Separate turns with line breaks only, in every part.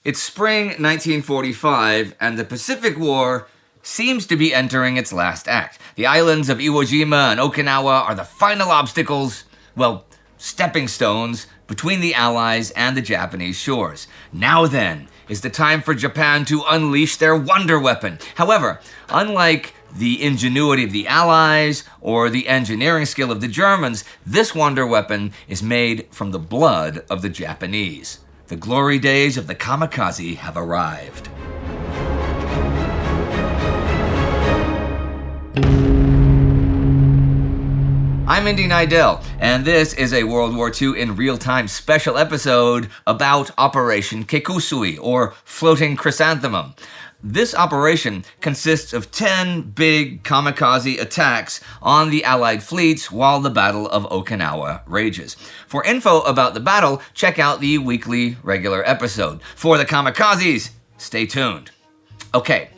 It's spring 1945, and the Pacific War seems to be entering its last act. The islands of Iwo Jima and Okinawa are the final obstacles, well, stepping stones, between the Allies and the Japanese shores. Now then is the time for Japan to unleash their wonder weapon. However, unlike the ingenuity of the Allies or the engineering skill of the Germans, this wonder weapon is made from the blood of the Japanese. The glory days of the Kamikaze have arrived. I'm Indy Neidell, and this is a World War II in real-time special episode about Operation Kikusui, or Floating Chrysanthemum. This operation consists of 10 big kamikaze attacks on the Allied fleets while the Battle of Okinawa rages. For info about the battle, check out the weekly regular episode. For the kamikazes, stay tuned. Okay,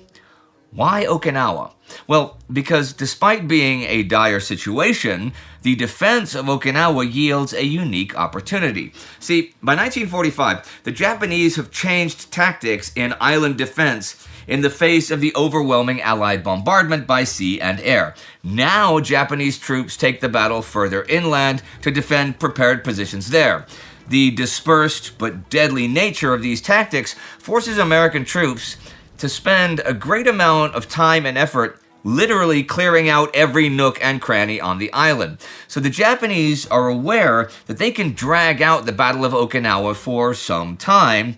why Okinawa? Well, because despite being a dire situation, the defense of Okinawa yields a unique opportunity. See, by 1945, the Japanese have changed tactics in island defense in the face of the overwhelming Allied bombardment by sea and air. Now, Japanese troops take the battle further inland to defend prepared positions there. The dispersed but deadly nature of these tactics forces American troops to spend a great amount of time and effort literally clearing out every nook and cranny on the island. So the Japanese are aware that they can drag out the Battle of Okinawa for some time,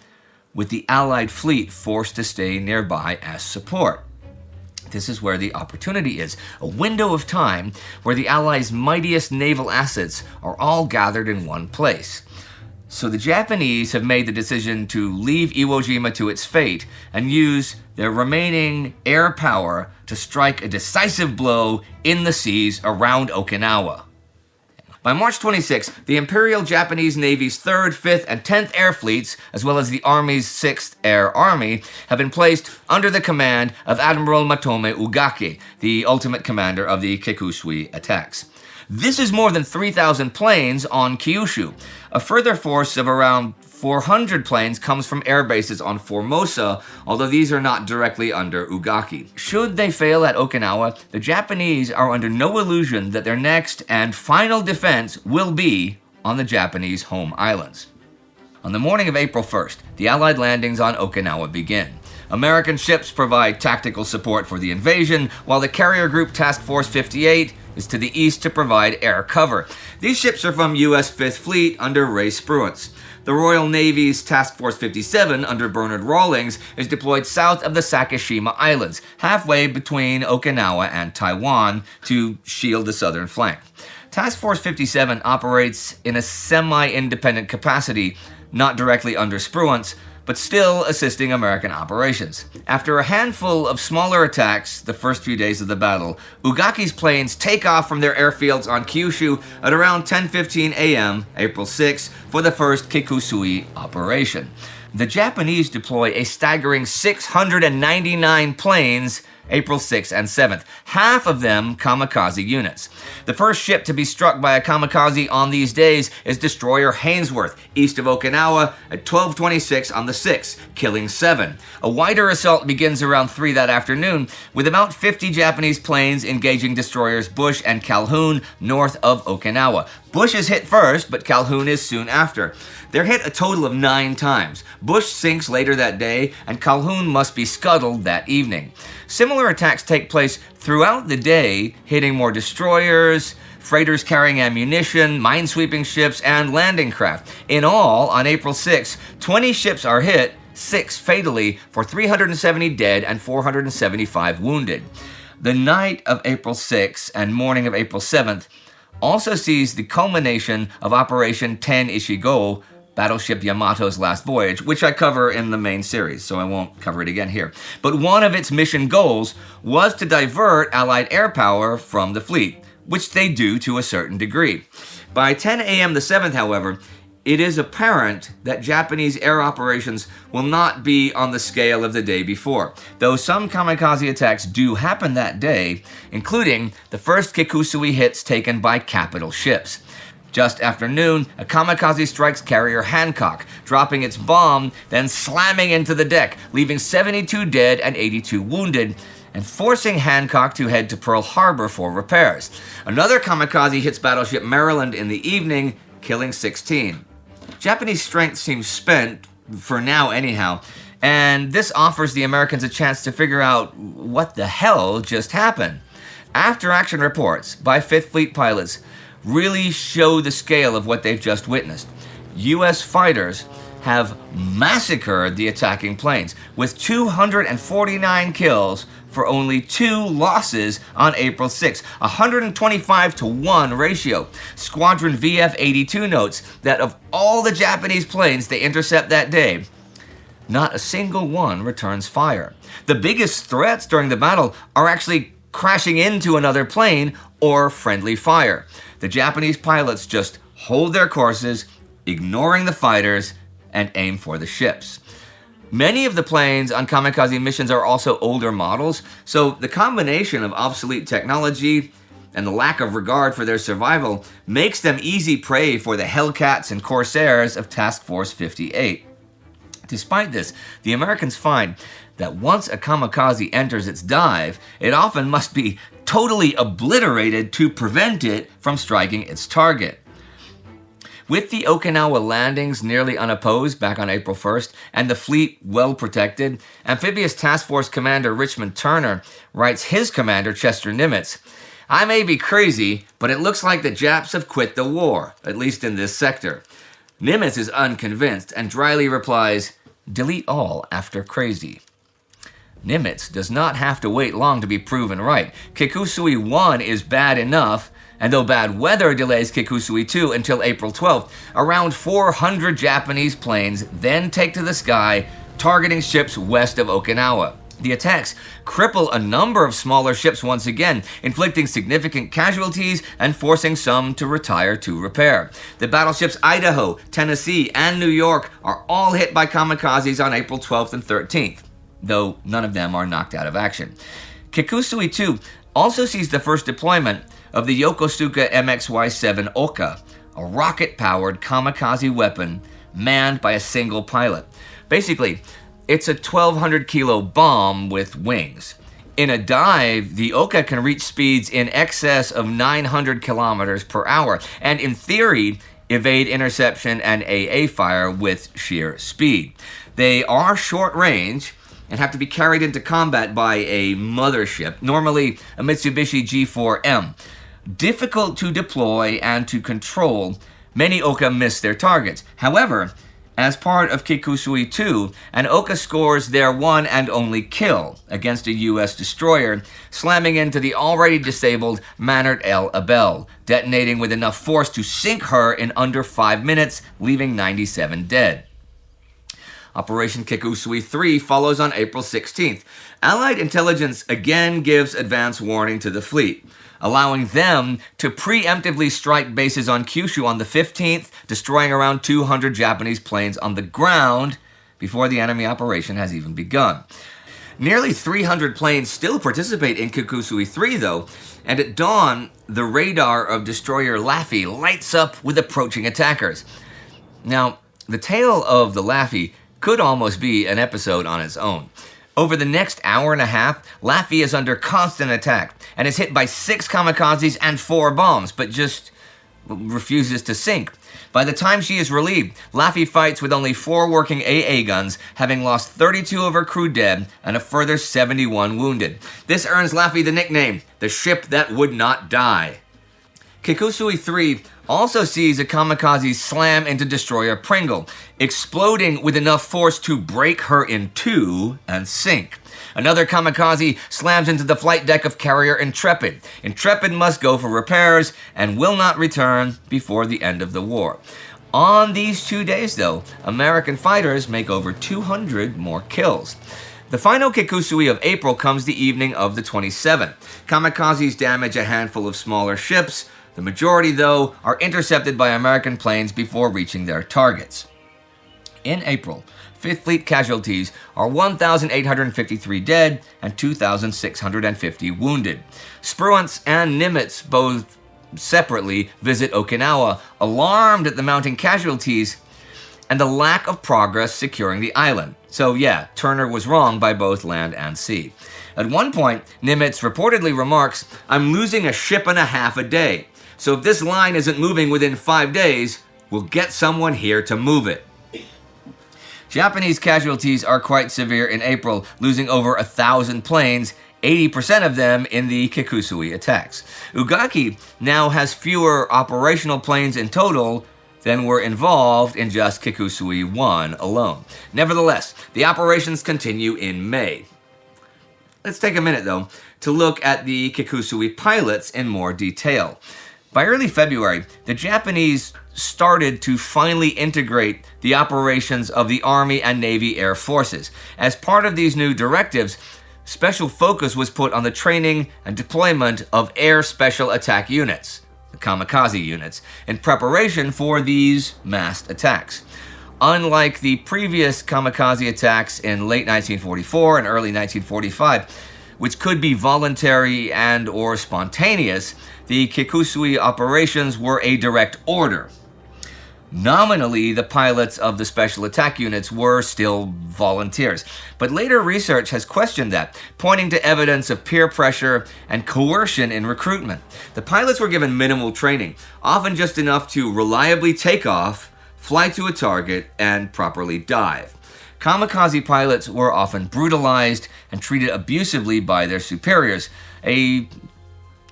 with the Allied fleet forced to stay nearby as support. This is where the opportunity is, a window of time where the Allies' mightiest naval assets are all gathered in one place. So the Japanese have made the decision to leave Iwo Jima to its fate and use their remaining air power to strike a decisive blow in the seas around Okinawa. By March 26, the Imperial Japanese Navy's 3rd, 5th, and 10th Air Fleets, as well as the Army's 6th Air Army, have been placed under the command of Admiral Matome Ugaki, the ultimate commander of the Kikusui attacks. This is more than 3,000 planes on Kyushu. A further force of around 400 planes comes from air bases on Formosa, although these are not directly under Ugaki. Should they fail at Okinawa, the Japanese are under no illusion that their next and final defense will be on the Japanese home islands. On the morning of April 1st, the Allied landings on Okinawa begin. American ships provide tactical support for the invasion, while the carrier group Task Force 58 is to the east to provide air cover. These ships are from U.S. 5th Fleet under Ray Spruance. The Royal Navy's Task Force 57 under Bernard Rawlings is deployed south of the Sakishima Islands, halfway between Okinawa and Taiwan, to shield the southern flank. Task Force 57 operates in a semi-independent capacity, not directly under Spruance, but still assisting American operations. After a handful of smaller attacks the first few days of the battle, Ugaki's planes take off from their airfields on Kyushu at around 10:15 a.m., April 6, for the first Kikusui operation. The Japanese deploy a staggering 699 planes April 6th and 7th, half of them kamikaze units. The first ship to be struck by a kamikaze on these days is destroyer Hainsworth, east of Okinawa, at 12:26 on the 6th, killing 7. A wider assault begins around 3 that afternoon, with about 50 Japanese planes engaging destroyers Bush and Calhoun north of Okinawa. Bush is hit first, but Calhoun is soon after. They're hit a total of 9 times. Bush sinks later that day, and Calhoun must be scuttled that evening. Similar attacks take place throughout the day, hitting more destroyers, freighters carrying ammunition, minesweeping ships, and landing craft. In all, on April 6, 20 ships are hit, 6 fatally, for 370 dead and 475 wounded. The night of April 6 and morning of April 7th also sees the culmination of Operation Ten Ishigo, Battleship Yamato's last voyage, which I cover in the main series, so I won't cover it again here. But one of its mission goals was to divert Allied air power from the fleet, which they do to a certain degree. By 10 a.m. the 7th, however, it is apparent that Japanese air operations will not be on the scale of the day before, though some kamikaze attacks do happen that day, including the first Kikusui hits taken by capital ships. Just after noon, a kamikaze strikes carrier Hancock, dropping its bomb, then slamming into the deck, leaving 72 dead and 82 wounded, and forcing Hancock to head to Pearl Harbor for repairs. Another kamikaze hits battleship Maryland in the evening, killing 16. Japanese strength seems spent, for now anyhow, and this offers the Americans a chance to figure out what the hell just happened. After-action reports by Fifth Fleet pilots really show the scale of what they've just witnessed. U.S. fighters have massacred the attacking planes, with 249 kills for only 2 losses on April 6, 125-to-1 ratio. Squadron VF-82 notes that of all the Japanese planes they intercept that day, not a single one returns fire. The biggest threats during the battle are actually crashing into another plane or friendly fire. The Japanese pilots just hold their courses, ignoring the fighters, and aim for the ships. Many of the planes on kamikaze missions are also older models, so the combination of obsolete technology and the lack of regard for their survival makes them easy prey for the Hellcats and Corsairs of Task Force 58. Despite this, the Americans find that once a kamikaze enters its dive, it often must be totally obliterated to prevent it from striking its target. With the Okinawa landings nearly unopposed back on April 1st, and the fleet well protected, Amphibious Task Force Commander Richmond Turner writes his commander Chester Nimitz, "I may be crazy, but it looks like the Japs have quit the war, at least in this sector." Nimitz is unconvinced and dryly replies, "Delete all after crazy." Nimitz does not have to wait long to be proven right. Kikusui 1 is bad enough, and though bad weather delays Kikusui 2 until April 12th, around 400 Japanese planes then take to the sky, targeting ships west of Okinawa. The attacks cripple a number of smaller ships once again, inflicting significant casualties and forcing some to retire to repair. The battleships Idaho, Tennessee, and New York are all hit by kamikazes on April 12th and 13th, though none of them are knocked out of action. Kikusui 2 also sees the first deployment of the Yokosuka MXY-7 Ohka, a rocket-powered kamikaze weapon manned by a single pilot. Basically, it's a 1,200-kilo bomb with wings. In a dive, the Ohka can reach speeds in excess of 900 kilometers per hour, and in theory, evade interception and AA fire with sheer speed. They are short range and have to be carried into combat by a mothership, normally a Mitsubishi G4M. Difficult to deploy and to control, many Ohka miss their targets. However, as part of Kikusui 2, an Ohka scores their one and only kill against a U.S. destroyer, slamming into the already disabled Manert El Abel, detonating with enough force to sink her in under 5 minutes, leaving 97 dead. Operation Kikusui 3 follows on April 16th. Allied intelligence again gives advance warning to the fleet, allowing them to preemptively strike bases on Kyushu on the 15th, destroying around 200 Japanese planes on the ground before the enemy operation has even begun. Nearly 300 planes still participate in Kikusui 3, though, and at dawn, the radar of destroyer Laffy lights up with approaching attackers. Now, the tale of the Laffy could almost be an episode on its own. Over the next hour and a half, Laffy is under constant attack and is hit by 6 kamikazes and 4 bombs, but just refuses to sink. By the time she is relieved, Laffy fights with only 4 working AA guns, having lost 32 of her crew dead and a further 71 wounded. This earns Laffy the nickname, the ship that would not die. Kikusui 3 also sees a kamikaze slam into destroyer Pringle, exploding with enough force to break her in 2 and sink. Another kamikaze slams into the flight deck of carrier Intrepid. Intrepid must go for repairs and will not return before the end of the war. On these 2 days, though, American fighters make over 200 more kills. The final Kikusui of April comes the evening of the 27th. Kamikazes damage a handful of smaller ships. The majority, though, are intercepted by American planes before reaching their targets. In April, 5th Fleet casualties are 1,853 dead and 2,650 wounded. Spruance and Nimitz both separately visit Okinawa, alarmed at the mounting casualties and the lack of progress securing the island. So yeah, Turner was wrong by both land and sea. At one point, Nimitz reportedly remarks, "I'm losing a ship and a half a day. So if this line isn't moving within 5 days, we'll get someone here to move it." Japanese casualties are quite severe in April, losing over 1,000 planes, 80% of them in the Kikusui attacks. Ugaki now has fewer operational planes in total than were involved in just Kikusui 1 alone. Nevertheless, the operations continue in May. Let's take a minute, though, to look at the Kikusui pilots in more detail. By early February, the Japanese started to finally integrate the operations of the Army and Navy Air Forces. As part of these new directives, special focus was put on the training and deployment of air special attack units, the Kamikaze units, in preparation for these massed attacks. Unlike the previous Kamikaze attacks in late 1944 and early 1945, which could be voluntary and or spontaneous, the Kikusui operations were a direct order. Nominally, the pilots of the special attack units were still volunteers, but later research has questioned that, pointing to evidence of peer pressure and coercion in recruitment. The pilots were given minimal training, often just enough to reliably take off, fly to a target, and properly dive. Kamikaze pilots were often brutalized and treated abusively by their superiors, a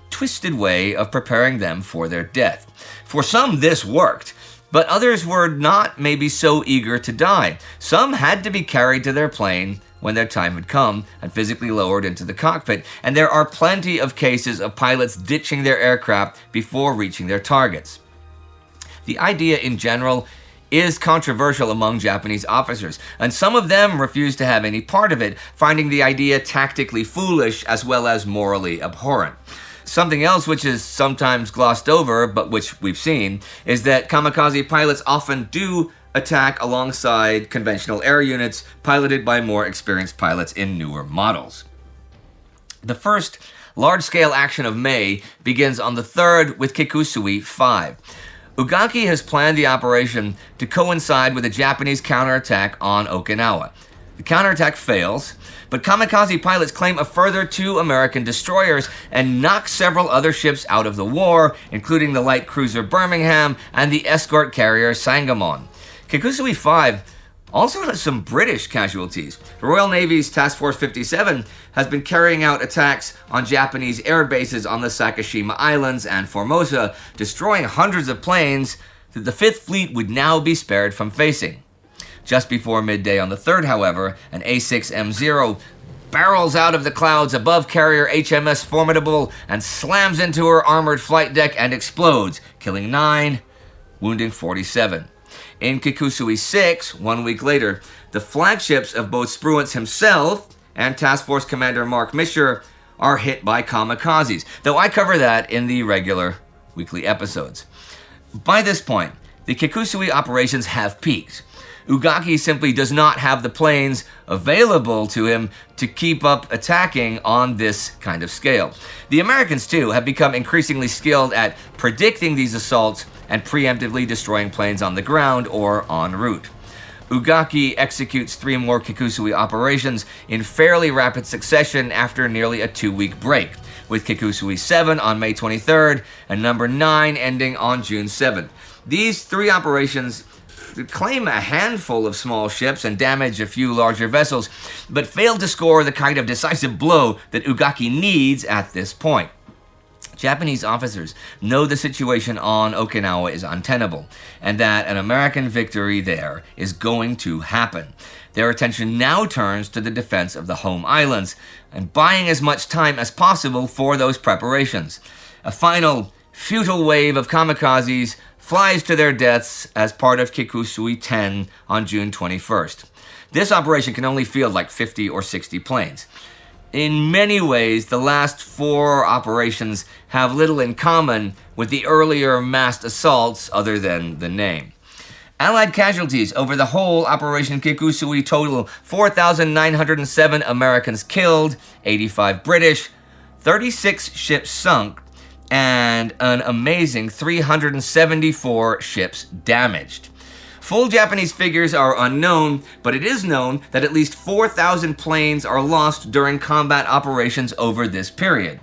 twisted way of preparing them for their death. For some, this worked, but others were not maybe so eager to die. Some had to be carried to their plane when their time had come and physically lowered into the cockpit, and there are plenty of cases of pilots ditching their aircraft before reaching their targets. The idea in general is controversial among Japanese officers, and some of them refuse to have any part of it, finding the idea tactically foolish as well as morally abhorrent. Something else which is sometimes glossed over, but which we've seen, is that kamikaze pilots often do attack alongside conventional air units piloted by more experienced pilots in newer models. The first large-scale action of May begins on the 3rd with Kikusui 5. Ugaki has planned the operation to coincide with a Japanese counterattack on Okinawa. The counterattack fails, but kamikaze pilots claim a further 2 American destroyers and knock several other ships out of the war, including the light cruiser Birmingham and the escort carrier Sangamon. Kikusui 5 also has some British casualties. The Royal Navy's Task Force 57 has been carrying out attacks on Japanese air bases on the Sakishima Islands and Formosa, destroying hundreds of planes that the 5th Fleet would now be spared from facing. Just before midday on the 3rd, however, an A6M0 barrels out of the clouds above carrier HMS Formidable and slams into her armored flight deck and explodes, killing 9, wounding 47. In Kikusui 6, 1 week later, the flagships of both Spruance himself and Task Force Commander Mark Misher are hit by kamikazes, though I cover that in the regular weekly episodes. By this point, the Kikusui operations have peaked. Ugaki simply does not have the planes available to him to keep up attacking on this kind of scale. The Americans, too, have become increasingly skilled at predicting these assaults and preemptively destroying planes on the ground or en route. Ugaki executes 3 more Kikusui operations in fairly rapid succession after nearly a 2-week break, with Kikusui 7 on May 23rd and number 9 ending on June 7th. These 3 operations claim a handful of small ships and damage a few larger vessels, but failed to score the kind of decisive blow that Ugaki needs at this point. Japanese officers know the situation on Okinawa is untenable, and that an American victory there is going to happen. Their attention now turns to the defense of the home islands, and buying as much time as possible for those preparations. A final, futile wave of kamikazes flies to their deaths as part of Kikusui 10 on June 21st. This operation can only field like 50 or 60 planes. In many ways, the last 4 operations have little in common with the earlier massed assaults other than the name. Allied casualties over the whole Operation Kikusui total 4,907 Americans killed, 85 British, 36 ships sunk, and an amazing 374 ships damaged. Full Japanese figures are unknown, but it is known that at least 4,000 planes are lost during combat operations over this period.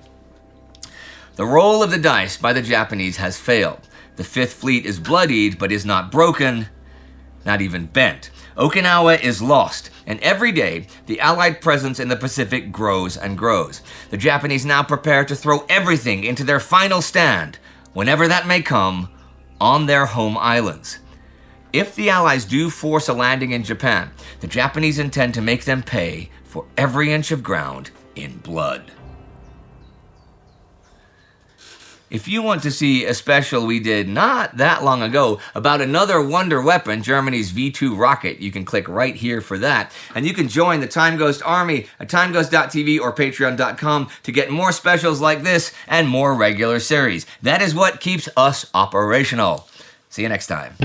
The roll of the dice by the Japanese has failed. The Fifth Fleet is bloodied, but is not broken, not even bent. Okinawa is lost, and every day, the Allied presence in the Pacific grows and grows. The Japanese now prepare to throw everything into their final stand, whenever that may come, on their home islands. If the Allies do force a landing in Japan, the Japanese intend to make them pay for every inch of ground in blood. If you want to see a special we did not that long ago about another wonder weapon, Germany's V2 rocket, you can click right here for that. And you can join the Time Ghost Army at timeghost.tv or patreon.com to get more specials like this and more regular series. That is what keeps us operational. See you next time.